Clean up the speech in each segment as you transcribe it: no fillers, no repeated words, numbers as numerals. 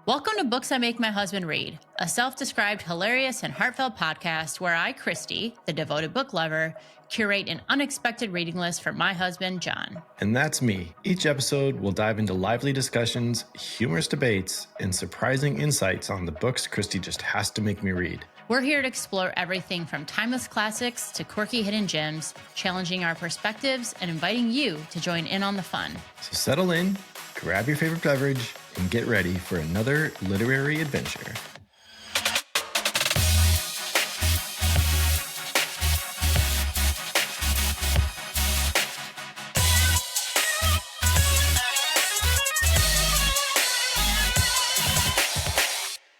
Welcome to Books I Make My Husband Read, a self-described hilarious and heartfelt podcast where I, Kristy, the devoted book lover, curate an unexpected reading list for my husband, John. And that's me. Each episode will dive into lively discussions, humorous debates, and surprising insights on the books Kristy just has to make me read. We're here to explore everything from timeless classics to quirky hidden gems, challenging our perspectives and inviting you to join in on the fun. So settle in, grab your favorite beverage, and get ready for another literary adventure.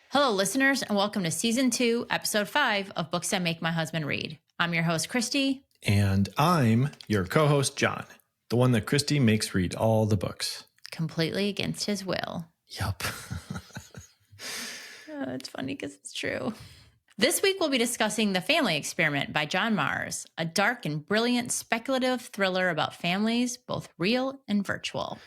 Hello, listeners, and welcome to Season 2, Episode 5 of Books I Make My Husband Read. I'm your host, Kristy. And I'm your co-host, John, the one that Kristy makes read all the books. Completely against his will. Yup. It's funny because it's true. This week, we'll be discussing The Family Experiment by John Marrs, a dark and brilliant speculative thriller about families, both real and virtual.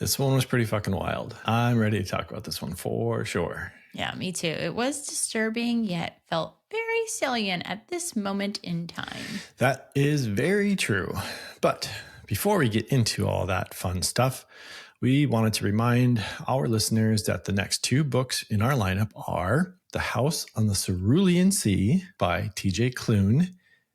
This one was pretty fucking wild. I'm ready to talk about this one for sure. Yeah, me too. It was disturbing, yet felt very salient at this moment in time. That is very true. But before we get into all that fun stuff, we wanted to remind our listeners that the next two books in our lineup are The House on the Cerulean Sea by T.J. Klune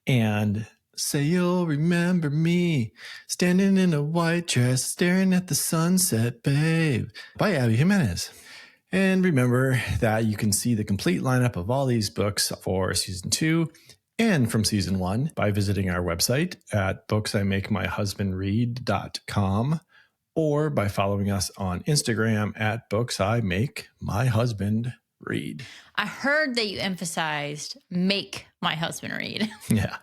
and Say You'll Remember Me, Standing in a White Dress, Staring at the Sunset, Babe by Abby Jimenez. And remember that you can see the complete lineup of all these books for Season 2 and from Season 1 by visiting our website at booksimake.myhusbandread.com or by following us on Instagram at booksimake.myhusbandread. I heard that you emphasized make my husband read. Yeah.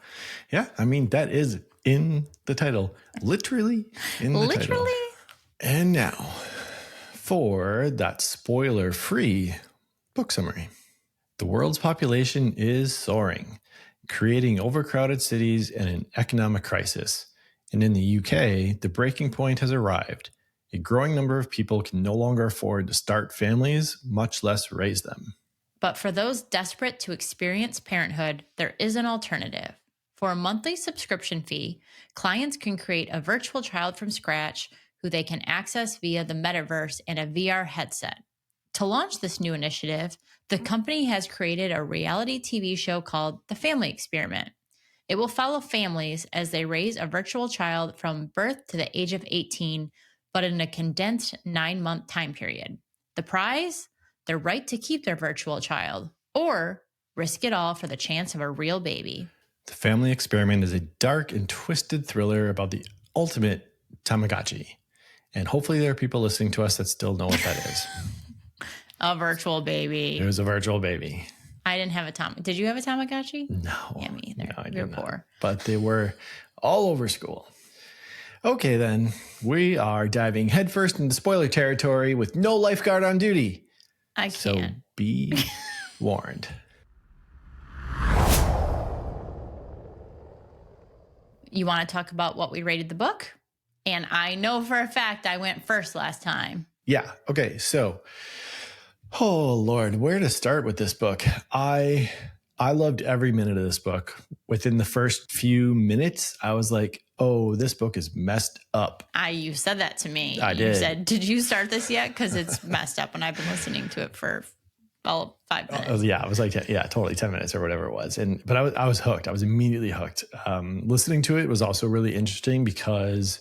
I mean, that is in the title. Literally in the title. And now for that spoiler-free book summary. The world's population is soaring, creating overcrowded cities and an economic crisis. And in the UK, the breaking point has arrived. A growing number of people can no longer afford to start families, much less raise them. But for those desperate to experience parenthood, there is an alternative. For a monthly subscription fee, clients can create a virtual child from scratch who they can access via the metaverse and a VR headset. To launch this new initiative, the company has created a reality TV show called The Family Experiment. It will follow families as they raise a virtual child from birth to the age of 18, but in a condensed 9-month time period. The prize? The right to keep their virtual child, or risk it all for the chance of a real baby. The Family Experiment is a dark and twisted thriller about the ultimate Tamagotchi. And hopefully there are people listening to us that still know what that is. A virtual baby. It was a virtual baby. I didn't have a Tamagotchi. Did you have a Tamagotchi? No. Yeah, me either. No, I We were did poor. not. But they were all over school. Okay, then. We are diving headfirst into spoiler territory with no lifeguard on duty. I So can't. be warned. You want to talk about what we rated the book? And I know for a fact I went first last time. Yeah. Okay. So, oh Lord, where to start with this book? I loved every minute of this book. Within the first few minutes, I was like, oh, this book is messed up. You said that to me. I You did. said, did you start this yet? Because it's messed up and I've been listening to it for 5 minutes. Yeah, I was like, yeah, totally 10 minutes or whatever it was. But I was hooked. I was immediately hooked. Listening to it was also really interesting because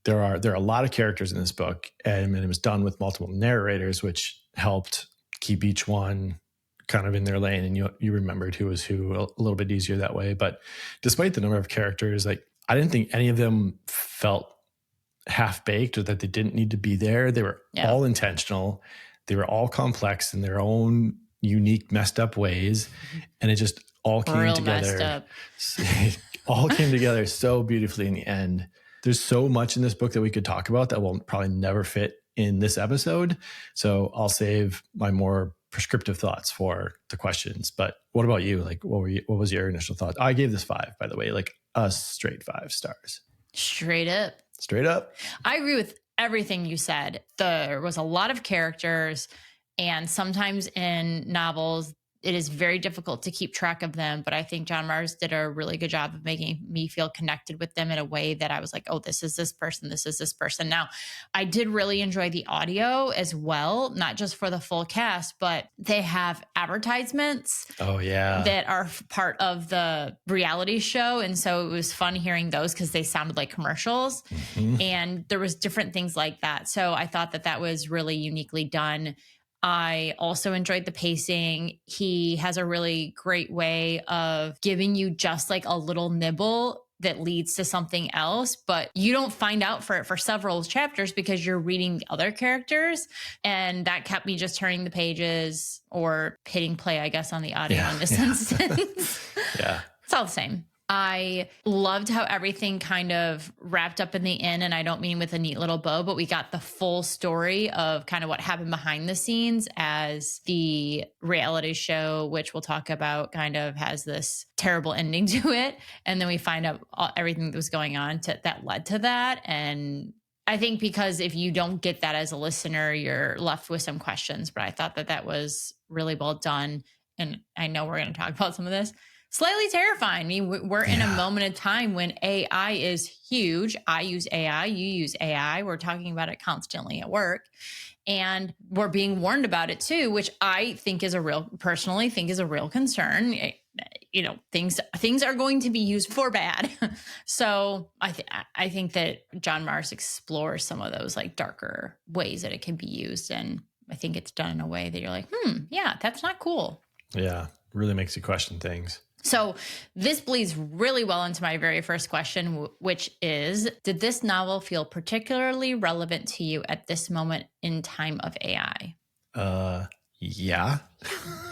there are a lot of characters in this book, and it was done with multiple narrators, which helped keep each one kind of in their lane, and you remembered who was who a little bit easier that way. But despite the number of characters, like I didn't think any of them felt half-baked or that they didn't need to be there. They were all intentional. They were all complex in their own unique, messed up ways, and it just all came together. Messed up. It all came together so beautifully in the end. There's so much in this book that we could talk about that will probably never fit in this episode. So I'll save my more prescriptive thoughts for the questions. But what about you? Like, what was your initial thought? I gave this 5, by the way, like a straight 5 stars. Straight up. Straight up. I agree with everything you said. There was a lot of characters. And sometimes in novels, it is very difficult to keep track of them. But I think John Marrs did a really good job of making me feel connected with them in a way that I was like, oh, this is this person. This is this person. Now, I did really enjoy the audio as well, not just for the full cast, but they have advertisements. Oh, yeah. That are part of the reality show. And so it was fun hearing those because they sounded like commercials. Mm-hmm. And there was different things like that. So I thought that was really uniquely done. I also enjoyed the pacing. He has a really great way of giving you just like a little nibble that leads to something else, but you don't find out for several chapters because you're reading the other characters. And that kept me just turning the pages or hitting play, I guess, on the audio in this instance. Yeah. It's all the same. I loved how everything kind of wrapped up in the end, and I don't mean with a neat little bow, but we got the full story of kind of what happened behind the scenes as the reality show, which we'll talk about, kind of has this terrible ending to it. And then we find out everything that was going on that led to that. And I think because if you don't get that as a listener, you're left with some questions, but I thought that was really well done. And I know we're going to talk about some of this. Slightly terrifying. I mean, we're in a moment in time when AI is huge. I use AI, you use AI. We're talking about it constantly at work. And we're being warned about it too, which I think personally think is a real concern. You know, things are going to be used for bad. So I think that John Marrs explores some of those like darker ways that it can be used. And I think it's done in a way that you're like, yeah, that's not cool. Yeah, really makes you question things. So this bleeds really well into my very first question, which is, did this novel feel particularly relevant to you at this moment in time of AI? Yeah.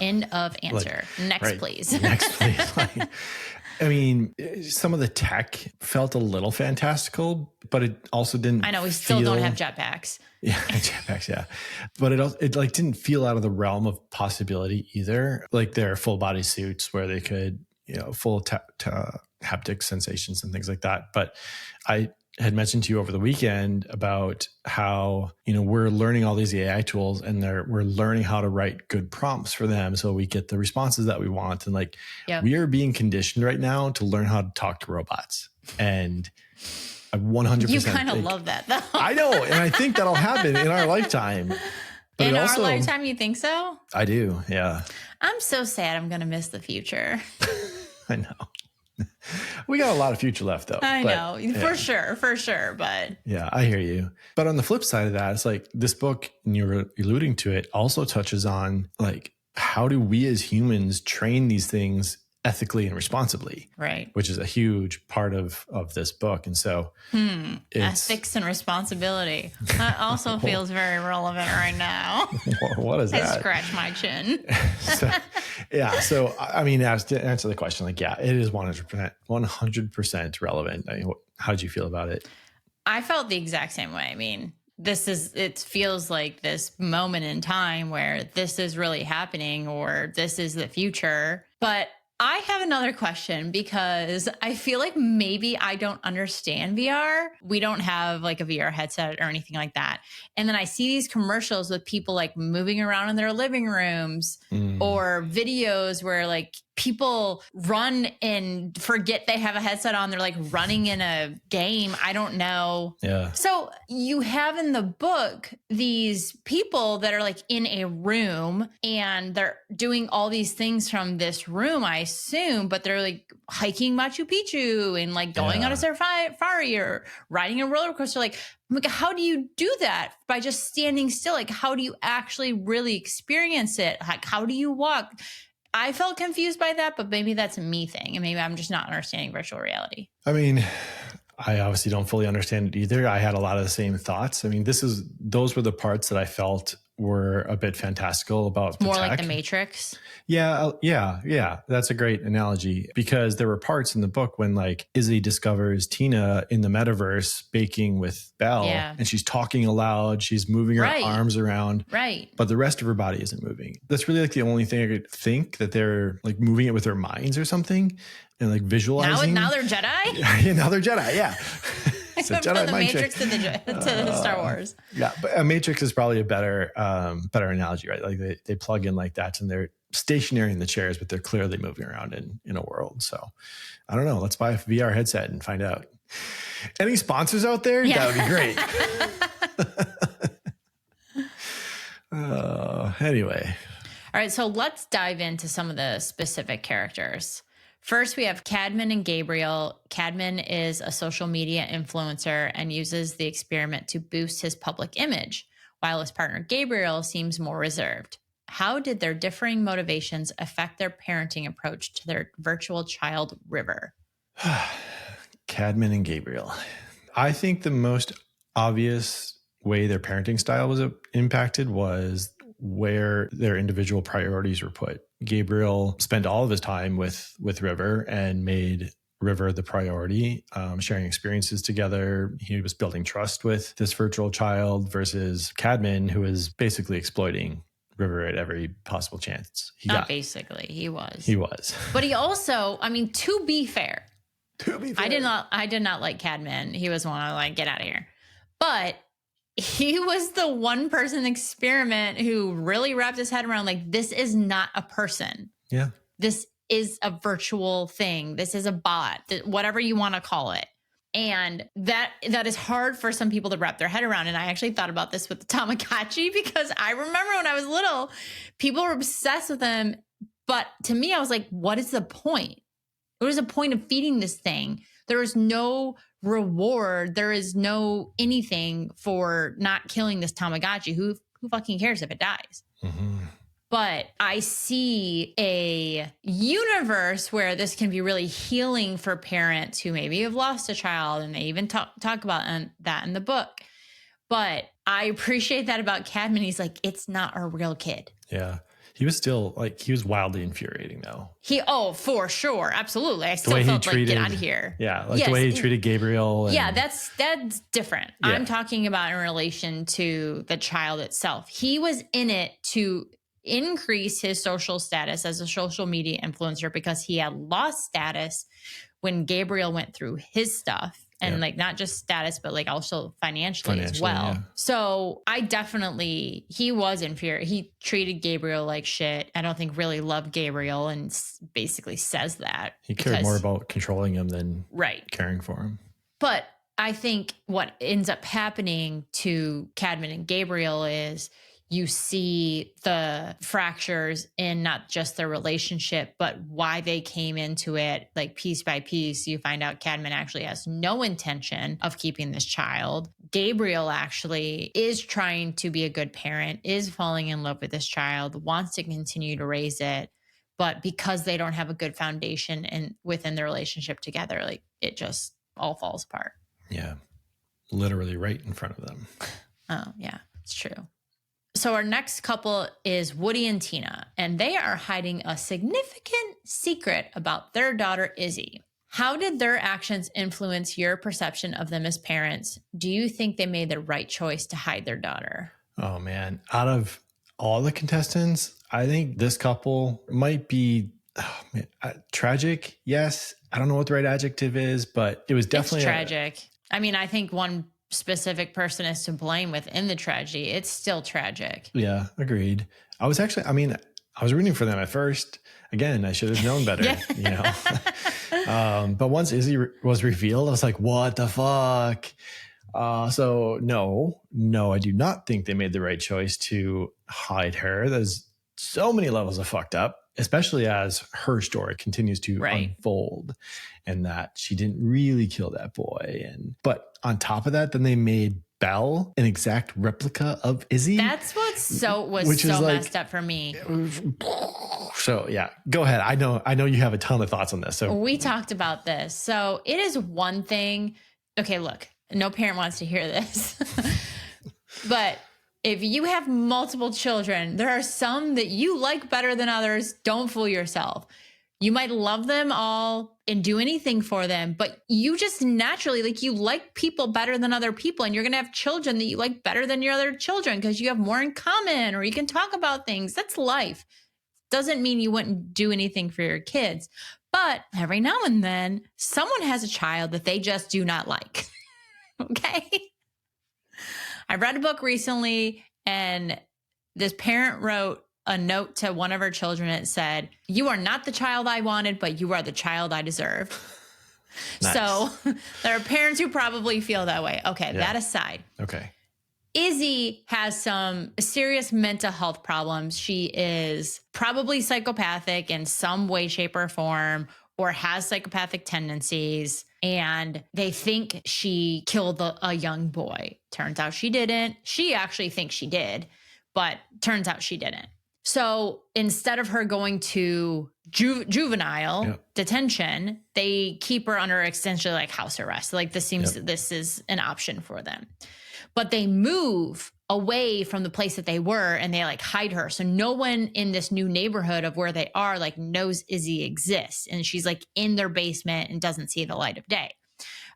End of answer. Next, please. Next, please. I mean, some of the tech felt a little fantastical, but it also didn't. I know we still don't have jetpacks. Yeah, jetpacks. Yeah, but it like didn't feel out of the realm of possibility either. Like there are full body suits where they could, full haptic sensations and things like that. But I had mentioned to you over the weekend about how, we're learning all these AI tools and we're learning how to write good prompts for them so we get the responses that we want. And we are being conditioned right now to learn how to talk to robots. And I 100%. You kind of love that though. I know. And I think that'll happen in our lifetime. But in our lifetime, you think so? I do. Yeah. I'm so sad I'm going to miss the future. I know. We got a lot of future left though. I know, for sure. But yeah, I hear you. But on the flip side of that, it's like this book, and you're alluding to it, also touches on like, how do we as humans train these things ethically and responsibly? Right. Which is a huge part of this book. And so ethics and responsibility. That also feels very relevant right now. What is that? I scratch my chin. So I mean, to answer the question, it is 100% relevant. I mean, how did you feel about it? I felt the exact same way. I mean, it feels like this moment in time where this is really happening or this is the future. But I have another question because I feel like maybe I don't understand VR. We don't have like a VR headset or anything like that. And then I see these commercials with people like moving around in their living rooms or videos where like people run and forget they have a headset on. They're like running in a game. I don't know. Yeah. So you have in the book these people that are like in a room and they're doing all these things from this room, I assume, but they're like hiking Machu Picchu and like going on a safari or riding a roller coaster. Like, how do you do that by just standing still? Like, how do you actually really experience it? Like, how do you walk? I felt confused by that, but maybe that's a me thing. And maybe I'm just not understanding virtual reality. I mean, I obviously don't fully understand it either. I had a lot of the same thoughts. I mean, those were the parts that I felt were a bit fantastical about the more tech. like the Matrix. Yeah. That's a great analogy because there were parts in the book when like Izzy discovers Tina in the metaverse baking with Belle and she's talking aloud. She's moving her arms around. Right. But the rest of her body isn't moving. That's really like the only thing I could think that they're like moving it with their minds or something and like visualizing. Now they're Jedi? Yeah, now they're Jedi. Yeah. It's a From Jedi the mind Matrix trick. to Star Wars. Yeah, but a Matrix is probably a better analogy, right? Like they plug in like that and they're stationary in the chairs, but they're clearly moving around in a world. So I don't know. Let's buy a VR headset and find out. Any sponsors out there? Yeah. That would be great. Anyway. All right, so let's dive into some of the specific characters. First, we have Cadman and Gabriel. Cadman is a social media influencer and uses the experiment to boost his public image, while his partner Gabriel seems more reserved. How did their differing motivations affect their parenting approach to their virtual child, River? Cadman and Gabriel. I think the most obvious way their parenting style was impacted was where their individual priorities were put. Gabriel spent all of his time with River and made River the priority, sharing experiences together. He was building trust with this virtual child versus Cadman, who was basically exploiting River at every possible chance. He was. He was. But he also, I mean, to be fair, I did not like Cadman. He was one I like, get out of here. But he was the one person experiment who really wrapped his head around like, this is not a person. Yeah. This is a virtual thing. This is a bot, whatever you want to call it. And that is hard for some people to wrap their head around. And I actually thought about this with the Tamagotchi because I remember when I was little, people were obsessed with them. But to me, I was like, what is the point? What is the point of feeding this thing? There is no reward. There is no anything for not killing this Tamagotchi. Who fucking cares if it dies? Mm-hmm. But I see a universe where this can be really healing for parents who maybe have lost a child, and they even talk about that in the book. But I appreciate that about Cadman. He's like, it's not a real kid. Yeah. He was still he was wildly infuriating though. For sure. Absolutely. I still felt like, get out of here. Yeah. The way he treated Gabriel. And, yeah, that's different. Yeah. I'm talking about in relation to the child itself. He was in it to increase his social status as a social media influencer because he had lost status when Gabriel went through his stuff. And not just status, but also financially as well. Yeah. So he was inferior. He treated Gabriel like shit. I don't think really loved Gabriel and basically says that. He cared more about controlling him than caring for him. But I think what ends up happening to Cadman and Gabriel is you see the fractures in not just their relationship, but why they came into it, like piece by piece. You find out Cadman actually has no intention of keeping this child. Gabriel actually is trying to be a good parent, is falling in love with this child, wants to continue to raise it. But because they don't have a good foundation within the relationship together, it just all falls apart. Yeah. Literally right in front of them. Oh, yeah, it's true. So our next couple is Woody and Tina, and they are hiding a significant secret about their daughter, Izzy. How did their actions influence your perception of them as parents? Do you think they made the right choice to hide their daughter? Oh, man. Out of all the contestants, I think this couple might be tragic. Yes. I don't know what the right adjective is, but it was definitely tragic. I mean, I think one specific person is to blame within the tragedy. It's still tragic. Yeah, agreed. I was rooting for them at first. Again, I should have known better, but once Izzy was revealed, I was like, what the fuck? So no, I do not think they made the right choice to hide her. There's so many levels of fucked up, especially as her story continues to unfold, and that she didn't really kill that boy. But on top of that, then they made Belle an exact replica of Izzy. That's was so messed up for me. So yeah, go ahead. I know you have a ton of thoughts on this. So we talked about this. So it is one thing. Okay, look, no parent wants to hear this, but if you have multiple children, there are some that you like better than others. Don't fool yourself. You might love them all and do anything for them, but you just naturally, you like people better than other people. And you're going to have children that you like better than your other children because you have more in common, or you can talk about things. That's life. Doesn't mean you wouldn't do anything for your kids. But every now and then, someone has a child that they just do not like. Okay. I read a book recently, and this parent wrote a note to one of her children. It said, "You are not the child I wanted, but you are the child I deserved." Nice. So there are parents who probably feel that way. Okay, that aside. Okay. Izzy has some serious mental health problems. She is probably psychopathic in some way, shape, or form, or has psychopathic tendencies. And they think she killed a young boy. Turns out she didn't. She actually thinks she did, but turns out she didn't. So instead of her going to juvenile detention, they keep her under essentially like house arrest. Like this seems this is an option for them. But they move away from the place that they were and they like hide her. So no one in this new neighborhood of where they are like knows Izzy exists. And she's like in their basement and doesn't see the light of day.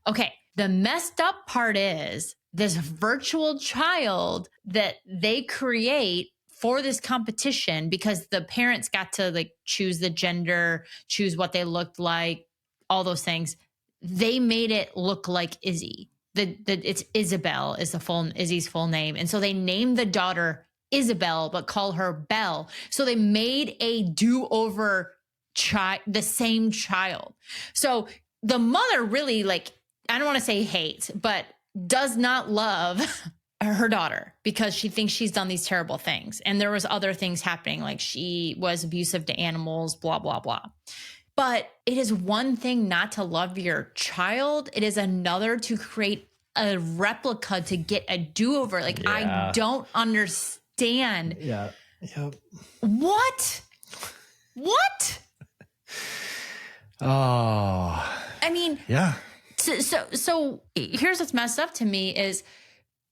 Okay. The messed up part is this virtual child that they create for this competition, because the parents got to like choose the gender, choose what they looked like, all those things. They made it look like Izzy. It's Isabel is Izzy's full name. And so they named the daughter Isabel, but call her Belle. So they made a do-over the same child. So the mother really like, I don't want to say hates, but does not love her daughter because she thinks she's done these terrible things. And there was other things happening, like she was abusive to animals, blah, blah, blah. But it is one thing not to love your child. It is another to create a replica to get a do-over. Like, I don't understand. Yeah. Yep. What? Oh. I mean, yeah. So here's what's messed up to me is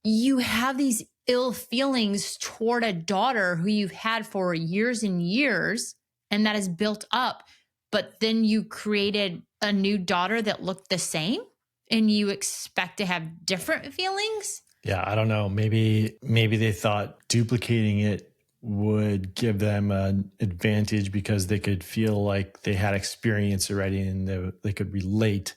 you have these ill feelings toward a daughter who you've had for years and years, and that is built up. But then you created a new daughter that looked the same and you expect to have different feelings? Yeah, I don't know. Maybe they thought duplicating it would give them an advantage because they could feel like they had experience already and they could relate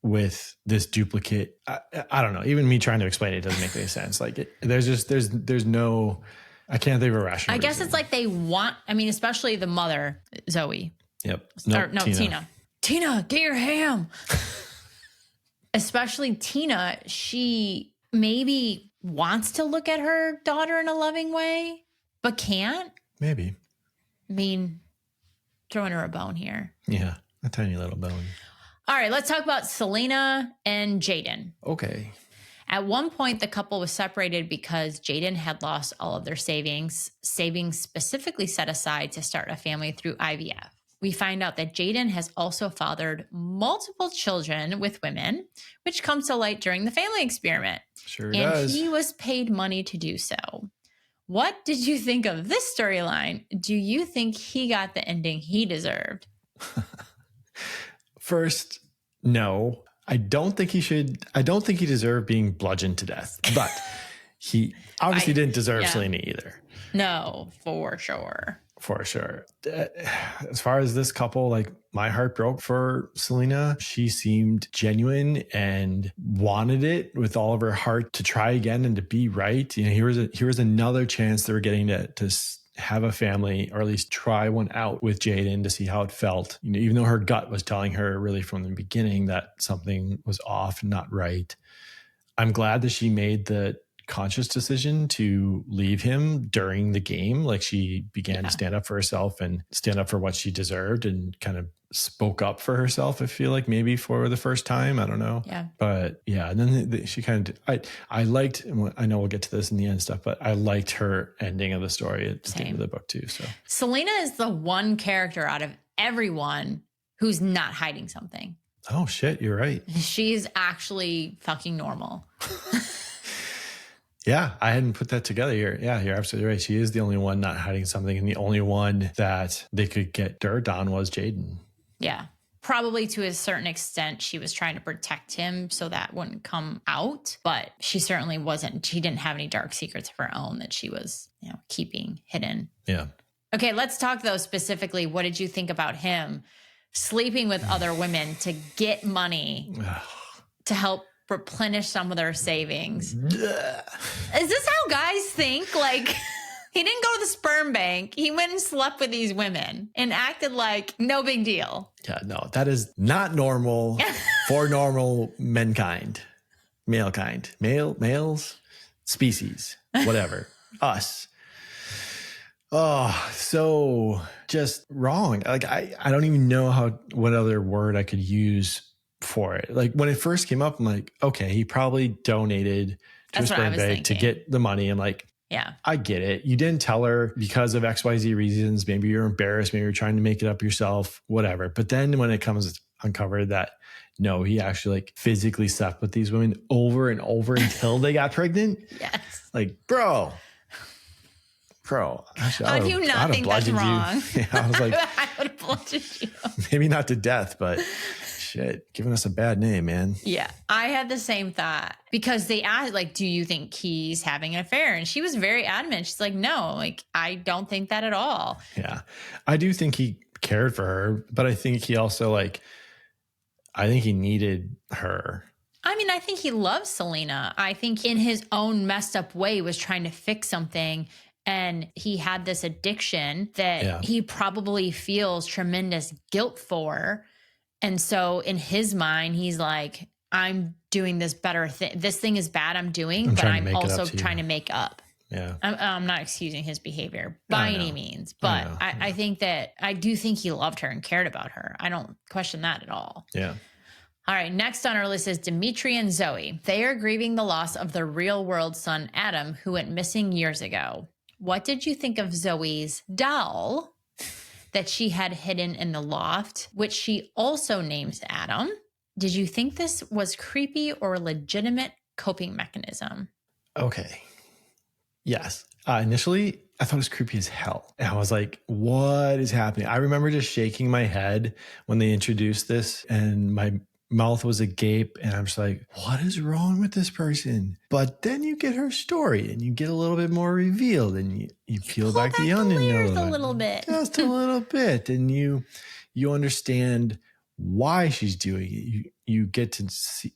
with this duplicate. I don't know. Even me trying to explain it doesn't make any sense. Like there's no, I can't think of a rational I guess reason. it's like they want, I mean, especially the mother, Zoe. Yep. Tina. Tina, get your ham. Especially Tina, she maybe wants to look at her daughter in a loving way, but can't. Maybe. I mean, throwing her a bone here. Yeah, a tiny little bone. All right, let's talk about Selena and Jaden. Okay. At one point, the couple was separated because Jaden had lost all of their savings specifically set aside to start a family through IVF. We find out that Jaden has also fathered multiple children with women, which comes to light during the family experiment. Sure does. And he was paid money to do so. What did you think of this storyline? Do you think he got the ending he deserved? First, no. I don't think he deserved being bludgeoned to death, but he obviously didn't deserve Selena either. No, for sure. For sure. As far as this couple, like my heart broke for Selena. She seemed genuine and wanted it with all of her heart to try again and to be right. You know, here was another chance they were getting to have a family, or at least try one out with Jaden to see how it felt. You know, even though her gut was telling her really from the beginning that something was off, not right. I'm glad that she made the conscious decision to leave him during the game. Like she began to stand up for herself and stand up for what she deserved and kind of spoke up for herself. I feel like maybe for the first time, I don't know. Yeah. But yeah, and then she kind of, I liked, I know we'll get to this in the end stuff, but I liked her ending of the story at the end of the book too. So Selena is the one character out of everyone who's not hiding something. Oh shit, you're right. She's actually fucking normal. Yeah, I hadn't put that together here. Yeah, you're absolutely right. She is the only one not hiding something, and the only one that they could get dirt on was Jaden. Yeah. Probably to a certain extent, she was trying to protect him so that wouldn't come out, but she certainly wasn't. She didn't have any dark secrets of her own that she was, keeping hidden. Yeah. Okay, let's talk though specifically. What did you think about him sleeping with other women to get money to help replenish some of their savings. Is this how guys think? Like, he didn't go to the sperm bank. He went and slept with these women and acted like no big deal. Yeah, no, that is not normal for normal mankind, males, species, whatever, us. Oh, so just wrong. Like, I don't even know what other word I could use for it. Like, when it first came up, I'm like, okay, he probably donated to a sperm bank to get the money. I'm like, yeah, I get it. You didn't tell her because of XYZ reasons. Maybe you're embarrassed. Maybe you're trying to make it up yourself, whatever. But then when it comes uncovered that, no, he actually like physically slept with these women over and over until they got pregnant. Yes. Like, bro, actually, how do you not think that's wrong? Yeah, I was like, I would have bludgeoned you. Maybe not to death, but shit, giving us a bad name, man. Yeah, I had the same thought because they asked, like, do you think he's having an affair? And she was very adamant. She's like, no, like, I don't think that at all. Yeah, I do think he cared for her, but I think he also I think he needed her. I mean, I think he loves Selena. I think in his own messed up way was trying to fix something. And he had this addiction that he probably feels tremendous guilt for. And so in his mind, he's like, I'm doing this better thing. This thing is bad I'm doing, but I'm also trying to make up. Yeah. I'm not excusing his behavior by any means, but I think that I do think he loved her and cared about her. I don't question that at all. Yeah. All right. Next on our list is Dimitri and Zoe. They are grieving the loss of their real world son, Adam, who went missing years ago. What did you think of Zoe's doll that she had hidden in the loft, which she also names Adam? Did you think this was creepy or a legitimate coping mechanism? Okay. Yes. Initially, I thought it was creepy as hell. And I was like, what is happening? I remember just shaking my head when they introduced this and my mouth was agape and I'm just like, what is wrong with this person? But then you get her story and you get a little bit more revealed and you peel back the onion a little bit. Just a little bit. And you understand why she's doing it. You get to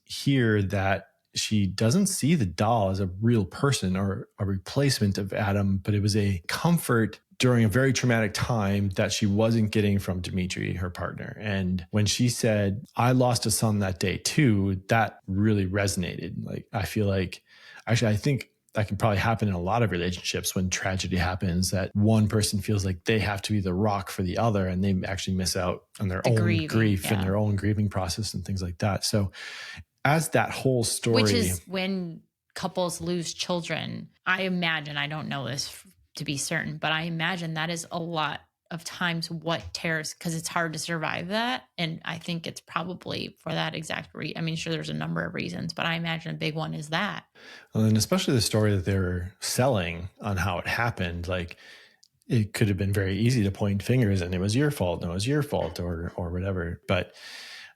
hear that she doesn't see the doll as a real person or a replacement of Adam, but it was a comfort during a very traumatic time that she wasn't getting from Dimitri, her partner. And when she said, I lost a son that day too, that really resonated. Like, I feel like, actually, I think that can probably happen in a lot of relationships when tragedy happens, that one person feels like they have to be the rock for the other and they actually miss out on their own grief and their own grieving process and things like that. So as that whole story, which is when couples lose children, I imagine, I don't know this to be certain, but I imagine that is a lot of times what tears, because it's hard to survive that. And I think it's probably for that exact reason. I mean, sure, there's a number of reasons, but I imagine a big one is that. Well, and especially the story that they were selling on how it happened, like it could have been very easy to point fingers and it was your fault, no, it was your fault or whatever. But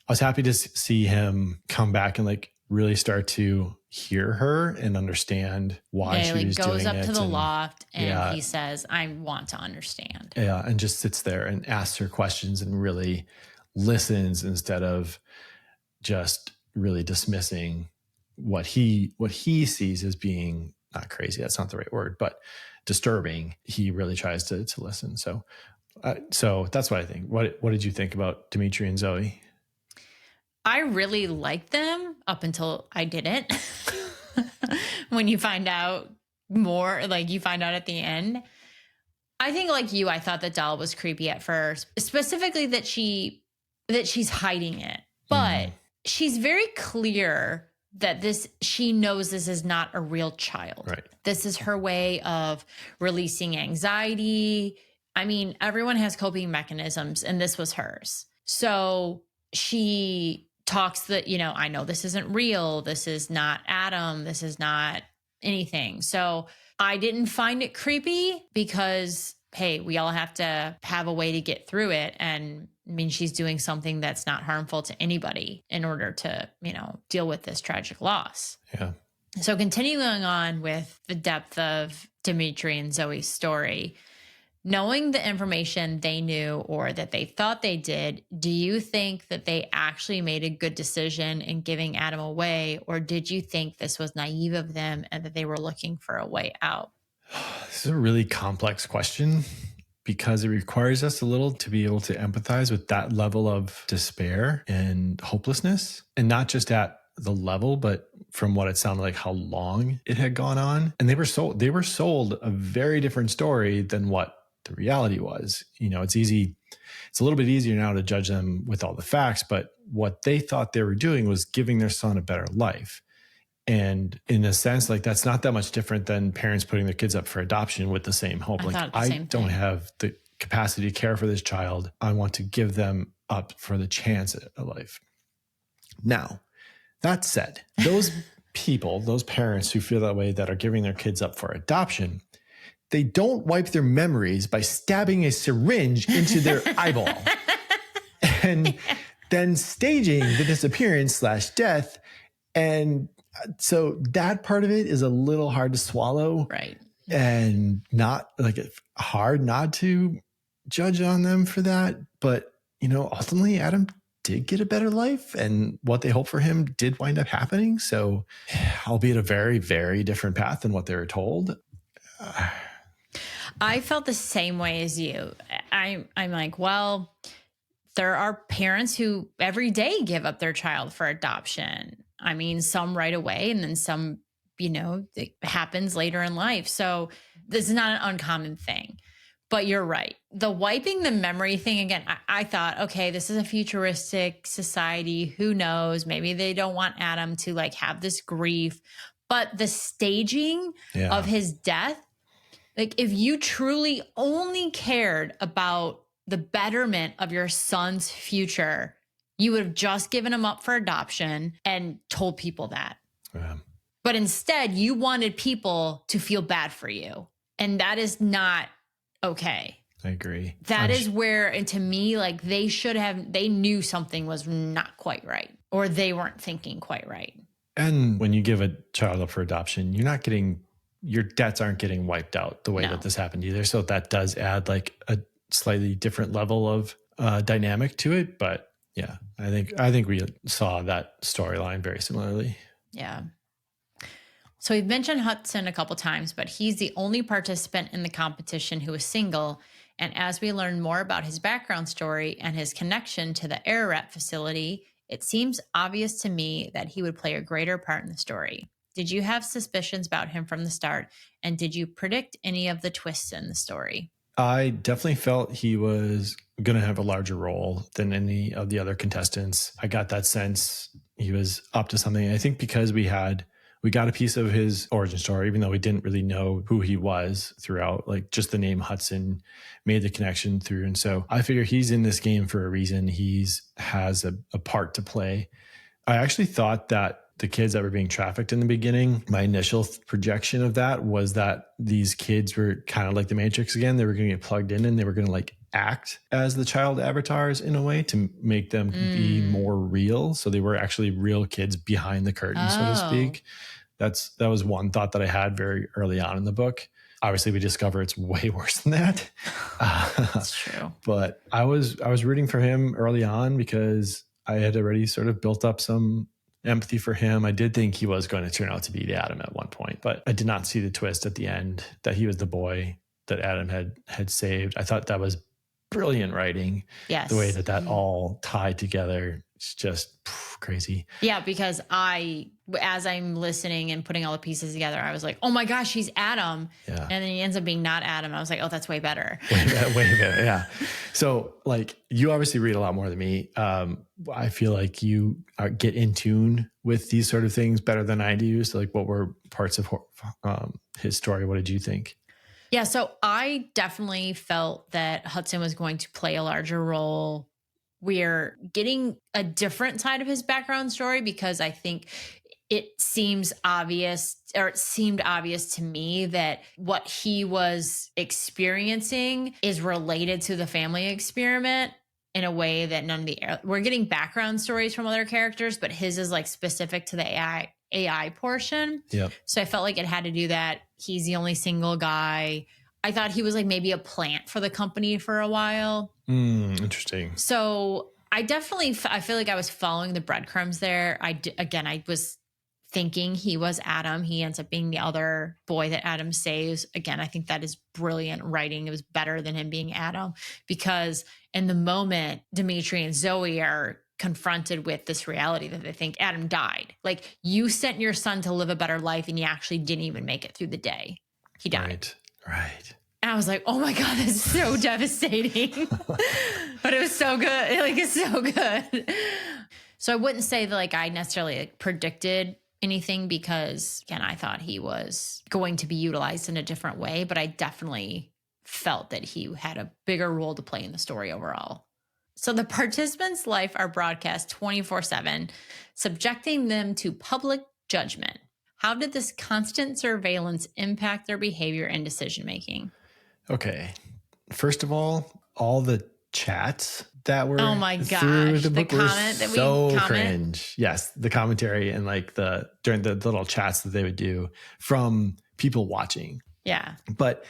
I was happy to see him come back and like really start to hear her and understand why she was doing it. He goes up to the loft and he says, I want to understand. Yeah. And just sits there and asks her questions and really listens instead of just really dismissing what he sees as being not crazy. That's not the right word, but disturbing. He really tries to listen. So that's what I think. What did you think about Dimitri and Zoe? I really liked them up until I didn't. When you find out more, like you find out at the end. I think like you, I thought the doll was creepy at first, specifically that she's hiding it. But she's very clear that she knows this is not a real child. Right. This is her way of releasing anxiety. I mean, everyone has coping mechanisms and this was hers. So she talks that, I know this isn't real. This is not Adam. This is not anything. So I didn't find it creepy because, hey, we all have to have a way to get through it. And I mean, she's doing something that's not harmful to anybody in order to, deal with this tragic loss. Yeah. So continuing on with the depth of Dimitri and Zoe's story, Knowing the information they knew or that they thought they did, do you think that they actually made a good decision in giving Adam away? Or did you think this was naive of them and that they were looking for a way out? This is a really complex question because it requires us a little to be able to empathize with that level of despair and hopelessness, and not just at the level, but from what it sounded like, how long it had gone on. And they were sold a very different story than what the reality was. It's a little bit easier now to judge them with all the facts, but what they thought they were doing was giving their son a better life. And in a sense, like, that's not that much different than parents putting their kids up for adoption with the same hope. I don't have the capacity to care for this child. I want to give them up for the chance at a life. Now, that said, those parents who feel that way, that are giving their kids up for adoption, they don't wipe their memories by stabbing a syringe into their eyeball and then staging the disappearance / death. And so that part of it is a little hard to swallow. Right. And not like hard not to judge on them for that. But, ultimately Adam did get a better life, and what they hoped for him did wind up happening. So, albeit a very, very different path than what they were told. I felt the same way as you. I'm like, well, there are parents who every day give up their child for adoption. I mean, some right away, and then some, it happens later in life. So this is not an uncommon thing. But you're right. The wiping the memory thing, again, I thought, okay, this is a futuristic society. Who knows? Maybe they don't want Adam to have this grief. But the staging of his death, if you truly only cared about the betterment of your son's future, you would have just given him up for adoption and told people that. Yeah. But instead, you wanted people to feel bad for you. And that is not okay. I agree. That is where, and to me, they knew something was not quite right, or they weren't thinking quite right. And when you give a child up for adoption, your debts aren't getting wiped out the way that this happened either. So that does add a slightly different level of dynamic to it. But yeah, I think we saw that storyline very similarly. Yeah. So we've mentioned Hudson a couple times, but he's the only participant in the competition who is single. And as we learn more about his background story and his connection to the Ararat facility, it seems obvious to me that he would play a greater part in the story. Did you have suspicions about him from the start? And did you predict any of the twists in the story? I definitely felt he was going to have a larger role than any of the other contestants. I got that sense he was up to something. I think because we got a piece of his origin story, even though we didn't really know who he was throughout, just the name Hudson made the connection through. And so I figure he's in this game for a reason. Has a part to play. I actually thought that the kids that were being trafficked in the beginning, my initial projection of that was that these kids were kind of like the Matrix again. They were going to get plugged in and they were going to act as the child avatars in a way to make them be more real. So they were actually real kids behind the curtain, so to speak. That was one thought that I had very early on in the book. Obviously, we discover it's way worse than that. That's true. But I was rooting for him early on because I had already sort of built up some empathy for him. I did think he was going to turn out to be the Adam at one point, but I did not see the twist at the end that he was the boy that Adam had saved. I thought that was brilliant writing. Yes. The way that all tied together. It's just crazy. Yeah, because as I'm listening and putting all the pieces together, I was like, oh my gosh, he's Adam. Yeah. And then he ends up being not Adam. I was like, oh, that's way better. Way better, yeah. So you obviously read a lot more than me. I feel like you get in tune with these sort of things better than I do. So what were parts of his story? What did you think? Yeah, so I definitely felt that Hudson was going to play a larger role. We're getting a different side of his background story because I think it seemed obvious to me that what he was experiencing is related to the family experiment in a way that we're getting background stories from other characters, but his is specific to the AI portion. Yep. So I felt like it had to do that. He's the only single guy. I thought he was like maybe a plant for the company for a while. Interesting. So I feel like I was following the breadcrumbs there. I was thinking he was Adam. He ends up being the other boy that Adam saves. Again, I think that is brilliant writing. It was better than him being Adam, because in the moment, Dimitri and Zoe are confronted with this reality that they think Adam died. Like, you sent your son to live a better life and he actually didn't even make it through the day. He died. Right. And I was like, oh my God, that's so devastating. But it was so good. Like, it's so good. So I wouldn't say that like I necessarily like predicted anything, because again, I thought he was going to be utilized in a different way, but I definitely felt that he had a bigger role to play in the story overall. So the participants' life are broadcast 24/7, subjecting them to public judgment. How did this constant surveillance impact their behavior and decision-making? Okay. First of all the chats that were oh my through gosh, the book were so cringe. Yes, the commentary and like during the little chats that they would do from people watching. Yeah. But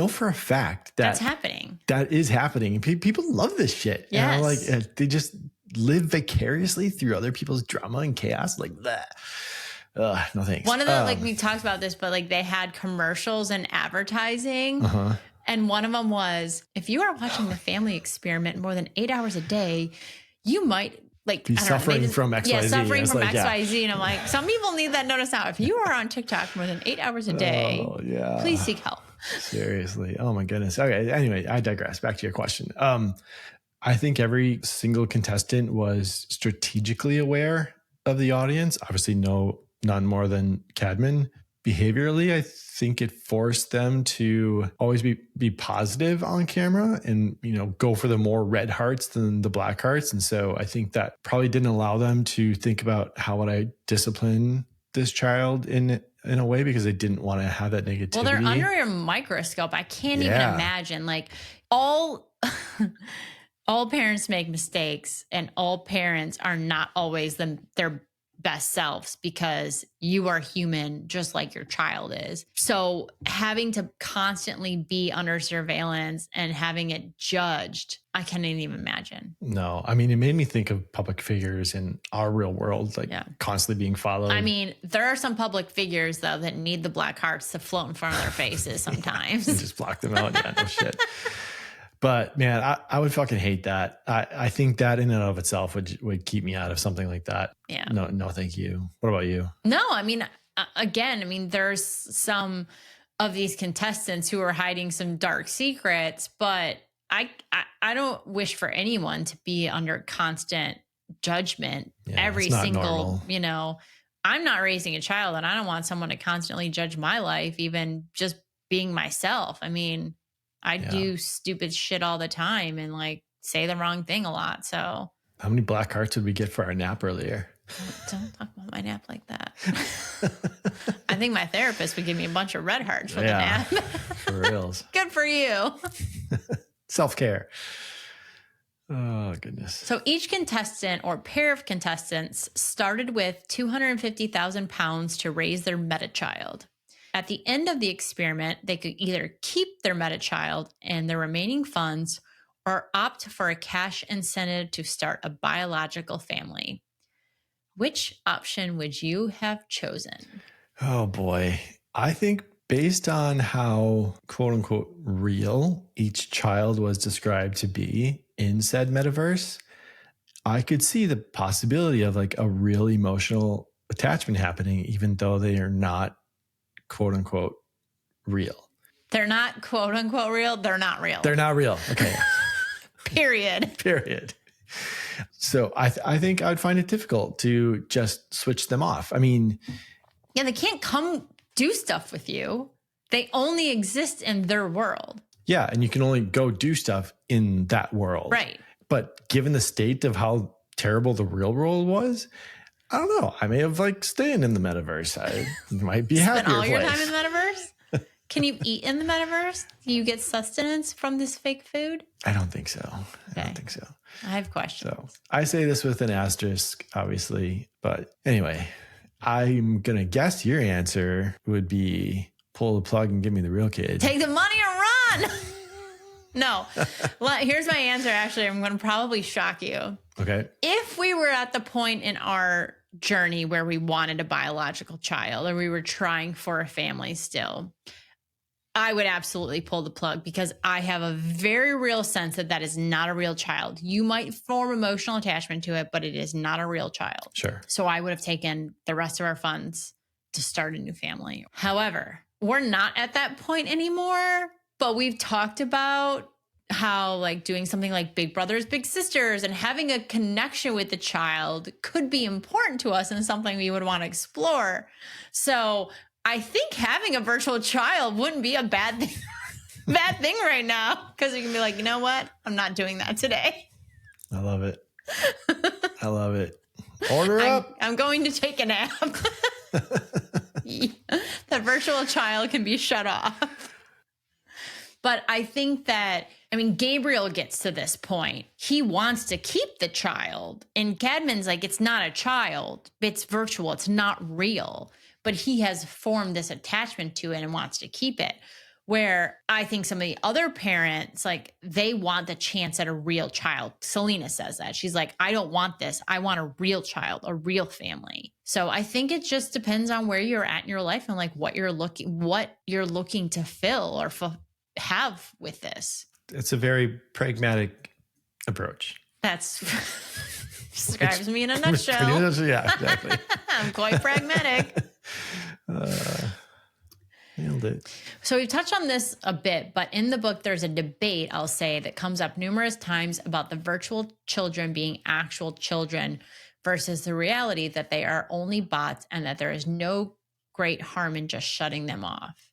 for a fact that that's happening. That is happening. People love this shit. Yes. Like they just live vicariously through other people's drama and chaos. Like that. No thanks. One of the, like we talked about this, but like they had commercials and advertising. And one of them was, if you are watching The Family Experiment more than 8 hours a day, you might like be suffering from XYZ. Yeah, suffering from XYZ. And I'm like, some people need that notice now. If you are on TikTok more than 8 hours a day, please seek help. Seriously. Oh my goodness. Okay. Anyway, I digress. Back to your question. I think every single contestant was strategically aware of the audience. Obviously, none more than Cadman. Behaviorally, I think it forced them to always be positive on camera and, go for the more red hearts than the black hearts. And so I think that probably didn't allow them to think about how would I discipline this child in a way, because they didn't want to have that negativity. Well, they're under a microscope. I can't even imagine, like, all parents make mistakes, and all parents are not always their best selves, because you are human just like your child is. So having to constantly be under surveillance and having it judged, I can't even imagine. No, I mean, it made me think of public figures in our real world, constantly being followed. I mean, there are some public figures though that need the black hearts to float in front of their faces sometimes. And just block them out. Yeah, no shit. But man, I would fucking hate that. I think that in and of itself would keep me out of something like that. Yeah. No, thank you. What about you? No, I mean, again, there's some of these contestants who are hiding some dark secrets, but I don't wish for anyone to be under constant judgment every single, normal. I'm not raising a child, and I don't want someone to constantly judge my life, even just being myself. I mean, I do stupid shit all the time and like say the wrong thing a lot. So how many black hearts did we get for our nap earlier? Don't talk about my nap like that. I think my therapist would give me a bunch of red hearts for the nap. For reals. Good for you. Self-care. Oh, goodness. So each contestant or pair of contestants started with 250,000 pounds to raise their meta child. At the end of the experiment, they could either keep their meta child and the remaining funds, or opt for a cash incentive to start a biological family. Which option would you have chosen? Oh boy. I think based on how quote unquote real each child was described to be in said metaverse, I could see the possibility of like a real emotional attachment happening, even though they are not quote unquote real. They're not quote unquote real. They're not real. They're not real. Okay. Period. So I think I'd find it difficult to just switch them off. I mean, they can't come do stuff with you. They only exist in their world. Yeah. And you can only go do stuff in that world. Right. But given the state of how terrible the real world was, I don't know. I may have like staying in the metaverse. I might be happier. Spend all your time in the metaverse? Can you eat in the metaverse? Do you get sustenance from this fake food? I don't think so. Okay. I don't think so. I have questions. So I say this with an asterisk, obviously. But anyway, I'm going to guess your answer would be pull the plug and give me the real kid. Take the money and on. No. Here's my answer. Actually, I'm going to probably shock you. Okay. If we were at the point in our journey where we wanted a biological child or we were trying for a family still, I would absolutely pull the plug because I have a very real sense that is not a real child. You might form emotional attachment to it, but it is not a real child. Sure. So I would have taken the rest of our funds to start a new family. However, we're not at that point anymore, but we've talked about how like doing something like Big Brothers, Big Sisters and having a connection with the child could be important to us and something we would want to explore. So I think having a virtual child wouldn't be a bad thing, right now because you can be like, you know what? I'm not doing that today. I love it. I love it. Order up. I'm going to take a nap. The virtual child can be shut off. But I think that, Gabriel gets to this point. He wants to keep the child. And Cadman's like, it's not a child. It's virtual. It's not real. But he has formed this attachment to it and wants to keep it. Where I think some of the other parents, like, they want the chance at a real child. Selena says that. She's like, I don't want this. I want a real child, a real family. So I think it just depends on where you're at in your life and like what you're looking to fill or have with this. It's a very pragmatic approach. That's describes me in a nutshell. Yeah, exactly. I'm quite pragmatic. Nailed it. So we've touched on this a bit, but in the book, there's a debate, I'll say, that comes up numerous times about the virtual children being actual children versus the reality that they are only bots and that there is no great harm in just shutting them off.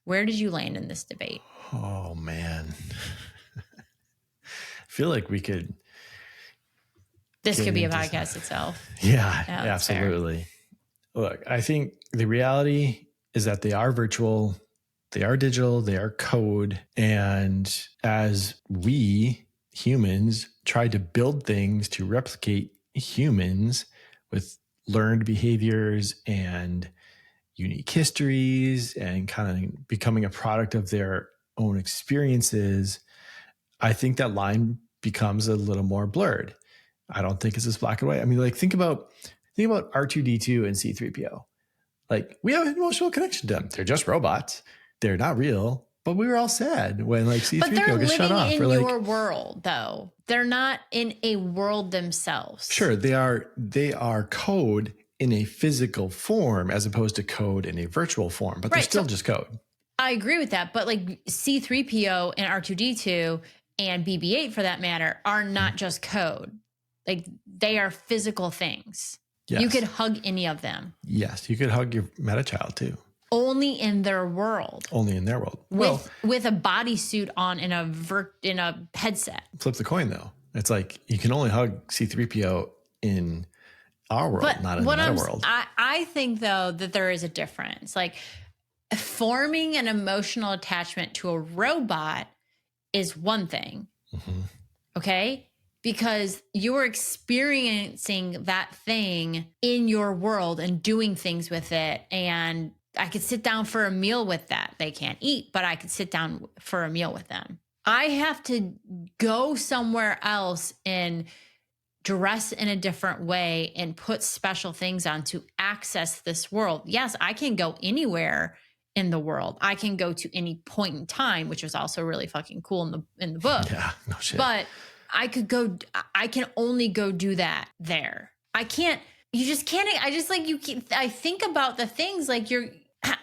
Where did you land in this debate? Oh, man. I feel like we could. This could be a podcast itself. Yeah, absolutely. Fair. Look, I think the reality is that they are virtual, they are digital, they are code. And as we humans try to build things to replicate humans with learned behaviors and unique histories and kind of becoming a product of their own experiences, I think that line becomes a little more blurred. I don't think it's as black and white. Like think about R2D2 and C3PO. Like we have an emotional connection to them. They're just robots. They're not real. But we were all sad when like C3PO gets shut off. But they're living in your world, though. They're not in a world themselves. Sure, they are code in a physical form as opposed to code in a virtual form. But they're still just code. I agree with that. But like C3PO and R2D2 and BB-8 for that matter are not just code. Like they are physical things. Yes. You could hug any of them. Yes, you could hug your meta child too. Only in their world. Only in their world. With a bodysuit on in a headset. Flip the coin though. It's like you can only hug C3PO in our world, not in their world. I think though that there is a difference. Like forming an emotional attachment to a robot is one thing. Mm-hmm. Okay? Because you're experiencing that thing in your world and doing things with it. And I could sit down for a meal with that. They can't eat, but I could sit down for a meal with them. I have to go somewhere else and dress in a different way and put special things on to access this world. Yes, I can go anywhere in the world. I can go to any point in time, which was also really fucking cool in the book. Yeah, no shit. But I can only go do that there. I think about the things like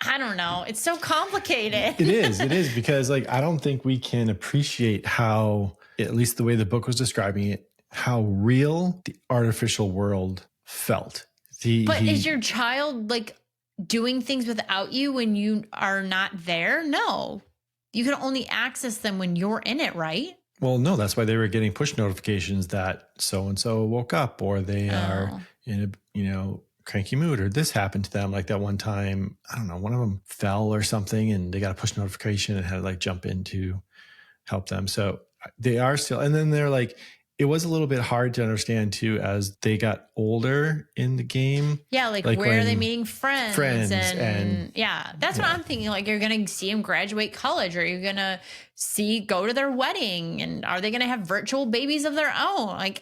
I don't know. It's so complicated. It is because like, I don't think we can appreciate how, at least the way the book was describing it, how real the artificial world felt. Is your child like doing things without you when you are not there? No, you can only access them when you're in it, right? Well, no, that's why they were getting push notifications that so-and-so woke up or they are in a, cranky mood or this happened to them. Like that one time, I don't know, one of them fell or something and they got a push notification and had to like jump in to help them. So they are still, and then they're like, it was a little bit hard to understand too as they got older in the game. Yeah, like where are they meeting friends and yeah, that's what I'm thinking. Like, you're going to see them graduate college, or you're going to go to their wedding, and are they going to have virtual babies of their own? Like,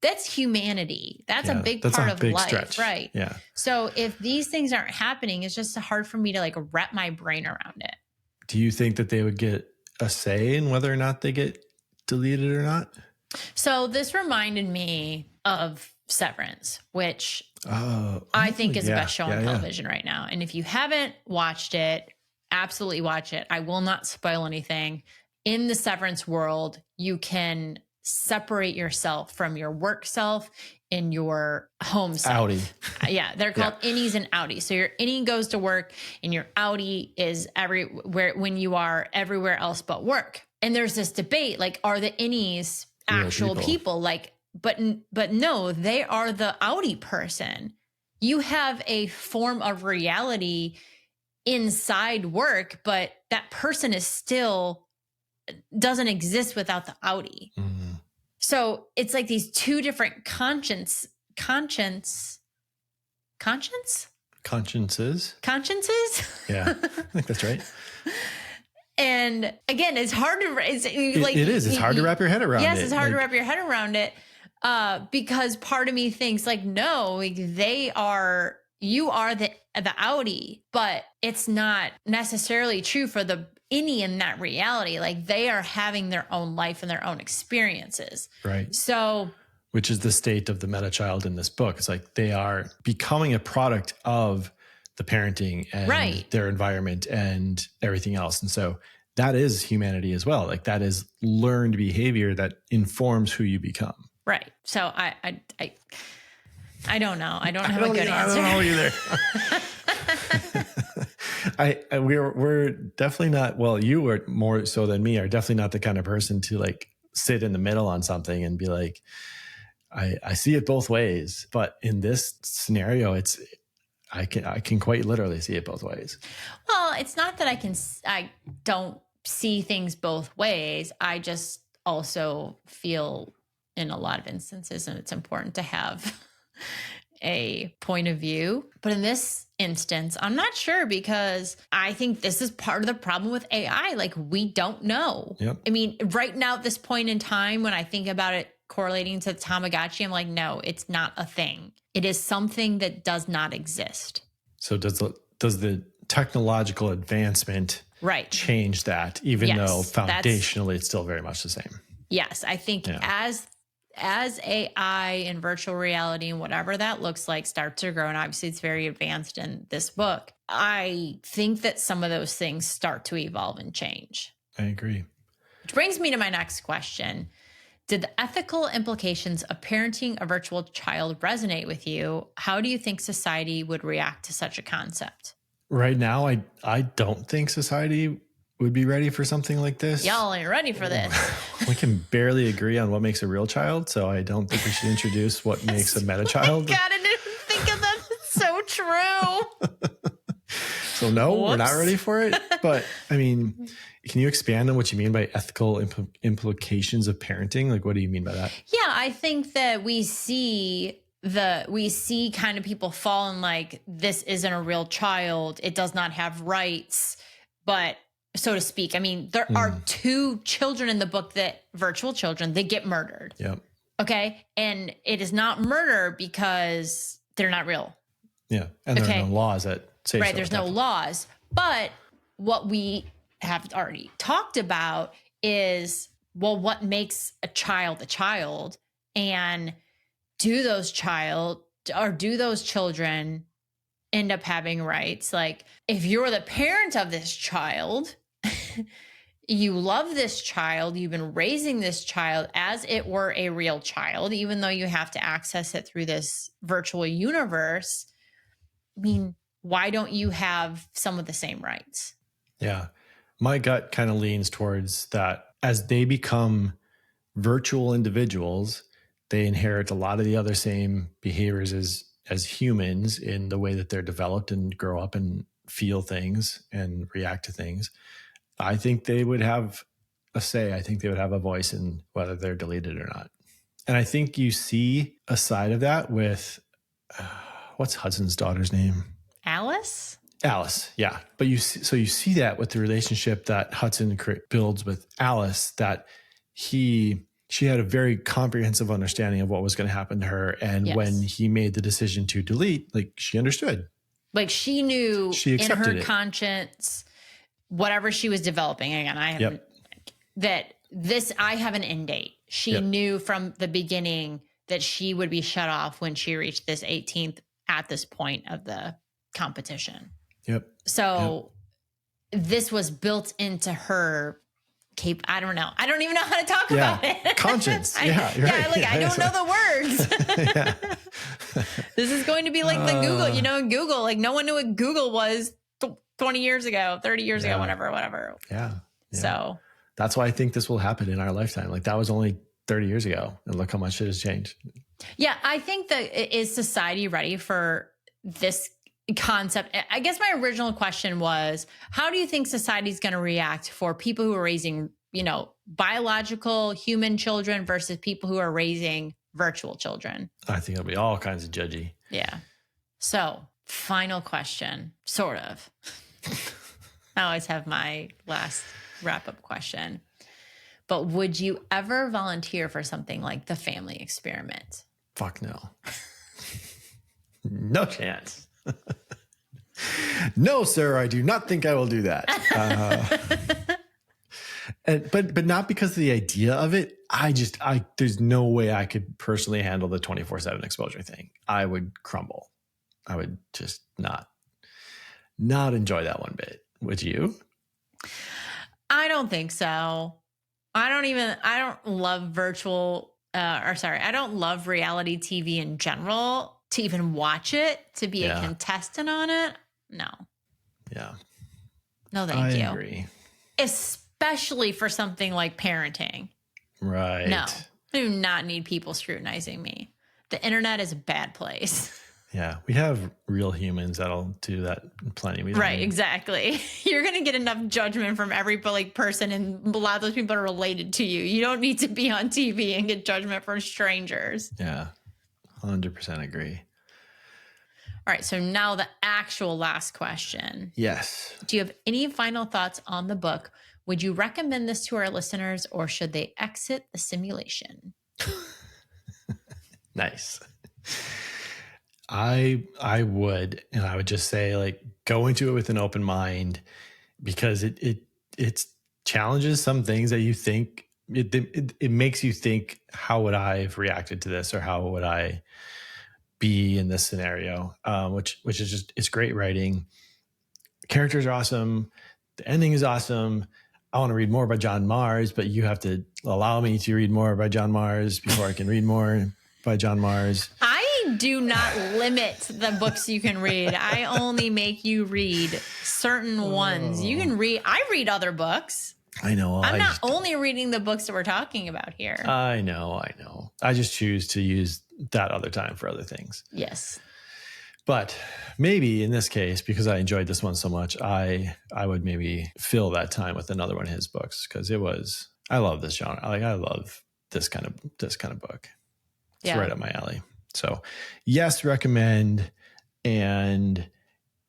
that's humanity. That's a big part of life, stretch. Right? Yeah. So if these things aren't happening, it's just hard for me to like wrap my brain around it. Do you think that they would get a say in whether or not they get deleted or not? So this reminded me of Severance, which I think is the best show on television right now. And if you haven't watched it, absolutely watch it. I will not spoil anything. In the Severance world, you can separate yourself from your work self in your home self. Outie. Yeah, they're called innies and outies. So your innie goes to work, and your outie is everywhere when you are everywhere else but work. And there's this debate, like, are the innies actual people? Like, but no, they are the outie person. You have a form of reality inside work, but that person is still doesn't exist without the outie. Mm-hmm. So it's like these two different consciences. Yeah, I think that's right. And again, it's hard to, it's hard to wrap your head around it. Yes, it's hard to wrap your head around it. Because part of me thinks like, no, like you are the outie, but it's not necessarily true for the innie in that reality. Like, they are having their own life and their own experiences. Right. So, which is the state of the meta child in this book. It's like they are becoming a product of the parenting and their environment and everything else. And so that is humanity as well. Like, that is learned behavior that informs who you become. Right. So I don't know. I don't have a good answer. I don't know either. We're definitely not, well, you are more so than me, are definitely not the kind of person to like sit in the middle on something and be like, I see it both ways. But in this scenario, I can quite literally see it both ways. Well, it's not that I don't see things both ways. I just also feel in a lot of instances, and it's important to have a point of view. But in this instance, I'm not sure, because I think this is part of the problem with AI. Like, we don't know. Yep. I mean, right now at this point in time, when I think about it correlating to Tamagotchi, I'm like, no, it's not a thing. It is something that does not exist. So does the technological advancement change that, even though foundationally it's still very much the same? Yes, I think as AI and virtual reality and whatever that looks like starts to grow, and obviously it's very advanced in this book, I think that some of those things start to evolve and change. I agree. Which brings me to my next question. Did the ethical implications of parenting a virtual child resonate with you? How do you think society would react to such a concept? Right now, I don't think society would be ready for something like this. Y'all ain't ready for this. We can barely agree on what makes a real child, so I don't think we should introduce what makes a meta child. God, I didn't think of that. It's so true. So no, we're not ready for it. But I mean, can you expand on what you mean by ethical implications of parenting? Like, what do you mean by that? Yeah, I think that we see kind of people fall in like, this isn't a real child. It does not have rights, but so to speak. I mean, there are two children in the book virtual children, they get murdered. Yeah. Okay. And it is not murder because they're not real. Yeah. And there are no laws that say right. There's no laws. But what we have already talked about is, well, what makes a child? And do those children end up having rights? Like, if you're the parent of this child, you love this child, you've been raising this child as it were a real child, even though you have to access it through this virtual universe. I mean, why don't you have some of the same rights? Yeah. My gut kind of leans towards that. As they become virtual individuals, they inherit a lot of the other same behaviors as humans in the way that they're developed and grow up and feel things and react to things. I think they would have a say. I think they would have a voice in whether they're deleted or not. And I think you see a side of that with, what's Hudson's daughter's name? Alice? Alice, yeah. But you see that with the relationship that Hudson builds with Alice, that she had a very comprehensive understanding of what was going to happen to her. And when he made the decision to delete, like, she understood. Like, she knew in her conscience, whatever she was developing. Again, I haven't, I have an end date. She knew from the beginning that she would be shut off when she reached this 18th at this point of the competition. So this was built into her I don't know. I don't even know how to talk about it. Conscience. I don't know the words. This is going to be like the Google, Google, like no one knew what Google was 20 years ago, 30 years ago, whatever. Yeah. So that's why I think this will happen in our lifetime. Like, that was only 30 years ago, and look how much it has changed. Yeah. I think that is society ready for this concept? I guess my original question was, how do you think society is going to react for people who are raising, biological human children versus people who are raising virtual children? I think it'll be all kinds of judgy. Yeah. So, final question, sort of. I always have my last wrap-up question. But would you ever volunteer for something like the family experiment? Fuck no. No chance. No, sir, I do not think I will do that. But not because of the idea of it. There's no way I could personally handle the 24/7 exposure thing. I would crumble. I would just not enjoy that one bit. Would you? I don't think so. I don't love I don't love reality TV in general. To even watch it, to be a contestant on it, no. Yeah. No, thank you. I agree. Especially for something like parenting. Right. No, I do not need people scrutinizing me. The internet is a bad place. Yeah, we have real humans that'll do that plenty. Right, exactly. You're going to get enough judgment from every person, and a lot of those people are related to you. You don't need to be on TV and get judgment from strangers. Yeah, 100% agree. All right, so now the actual last question. Yes. Do you have any final thoughts on the book? Would you recommend this to our listeners, or should they exit the simulation? Nice. I would, and I would just say, go into it with an open mind, because it challenges some things that you think it makes you think, how would I have reacted to this, or how would I be in this scenario? Which is just, it's great writing. Characters are awesome. The ending is awesome. I want to read more by John Mars, but you have to allow me to read more by John Mars before I can read more by John Mars. I do not limit the books you can read. I only make you read certain ones. You can read. I read other books. I know. I'm not only reading the books that we're talking about here. I know. I just choose to use that other time for other things. Yes. But maybe in this case, because I enjoyed this one so much, I would maybe fill that time with another one of his books, because I love this genre. I love this kind of book. It's right up my alley. So yes, recommend, and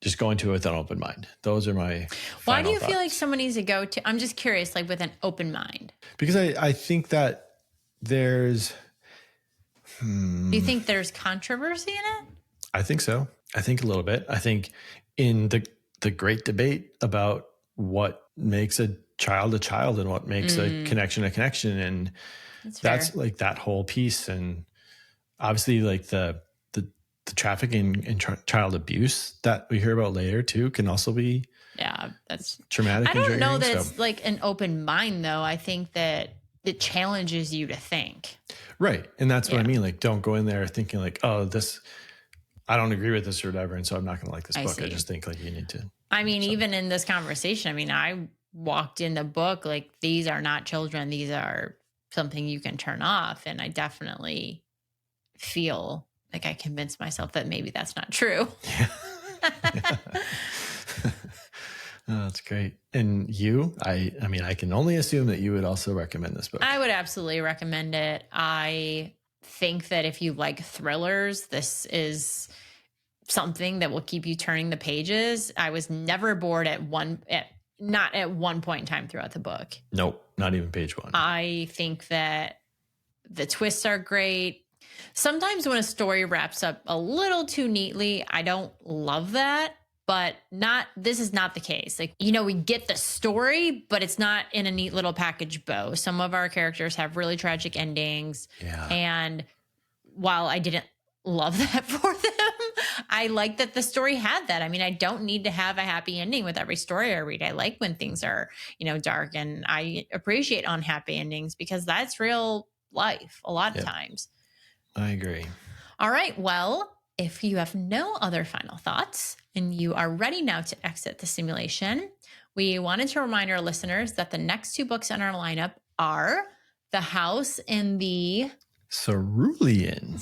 just go into it with an open mind. Those are my Why do you thoughts. feel like someone needs to go to, I'm just curious, with an open mind? Because I think that there's... Do you think there's controversy in it? I think so. I think a little bit. I think in the great debate about what makes a child and what makes a connection a connection. And that's that whole piece. And obviously the trafficking and child abuse that we hear about later too can also be that's traumatic. I don't know that it's an open mind though. I think that it challenges you to think. Right. And that's what I mean. Don't go in there thinking I don't agree with this or whatever, and so I'm not going to like this book. I just think you need to. I mean, even in this conversation, I walked in the book these are not children. These are something you can turn off. And I definitely feel like I convinced myself that maybe that's not true. Oh, that's great. And you, I mean, I can only assume that you would also recommend this book. I would absolutely recommend it. I think that if you like thrillers, this is something that will keep you turning the pages. I was never bored not at one point in time throughout the book. Nope, not even page 1. I think that the twists are great. Sometimes when a story wraps up a little too neatly, I don't love that. But this is not the case. Like, we get the story, but it's not in a neat little package bow. Some of our characters have really tragic endings. Yeah. And while I didn't love that for them, I like that the story had that. I mean, I don't need to have a happy ending with every story I read. I like when things are, dark, and I appreciate unhappy endings because that's real life a lot of times. I agree. All right. Well, if you have no other final thoughts and you are ready now to exit the simulation, we wanted to remind our listeners that the next 2 books in our lineup are The House in the Cerulean.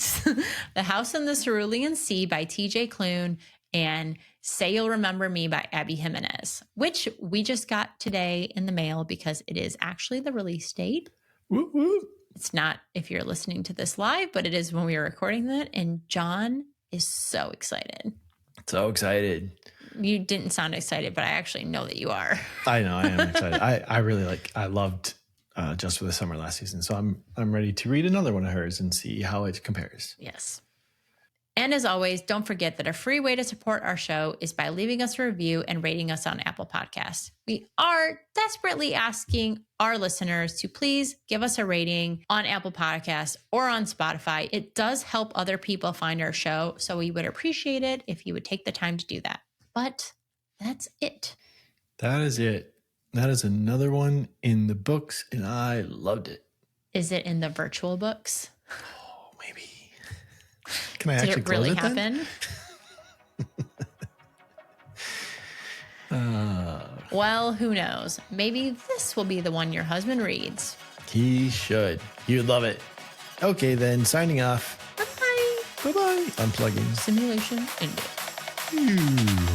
The House in the Cerulean Sea by TJ Klune and Say You'll Remember Me by Abby Jimenez, which we just got today in the mail because it is actually the release date. Woo woo. It's not if you're listening to this live, but it is when we are recording that. And John is so excited. So excited. You didn't sound excited, but I actually know that you are. I know, I am excited. I loved Just for the Summer last season. So I'm ready to read another one of hers and see how it compares. Yes. And as always, don't forget that a free way to support our show is by leaving us a review and rating us on Apple Podcasts. We are desperately asking our listeners to please give us a rating on Apple Podcasts or on Spotify. It does help other people find our show, so we would appreciate it if you would take the time to do that. But that's it. That is it. That is another one in the books, and I loved it. Is it in the virtual books? Oh, maybe. Can I Did actually it really close it happen? Then? Well, who knows? Maybe this will be the one your husband reads. He should. You'd love it. Okay, then, signing off. Bye-bye. Bye-bye. Unplugging. Simulation ended.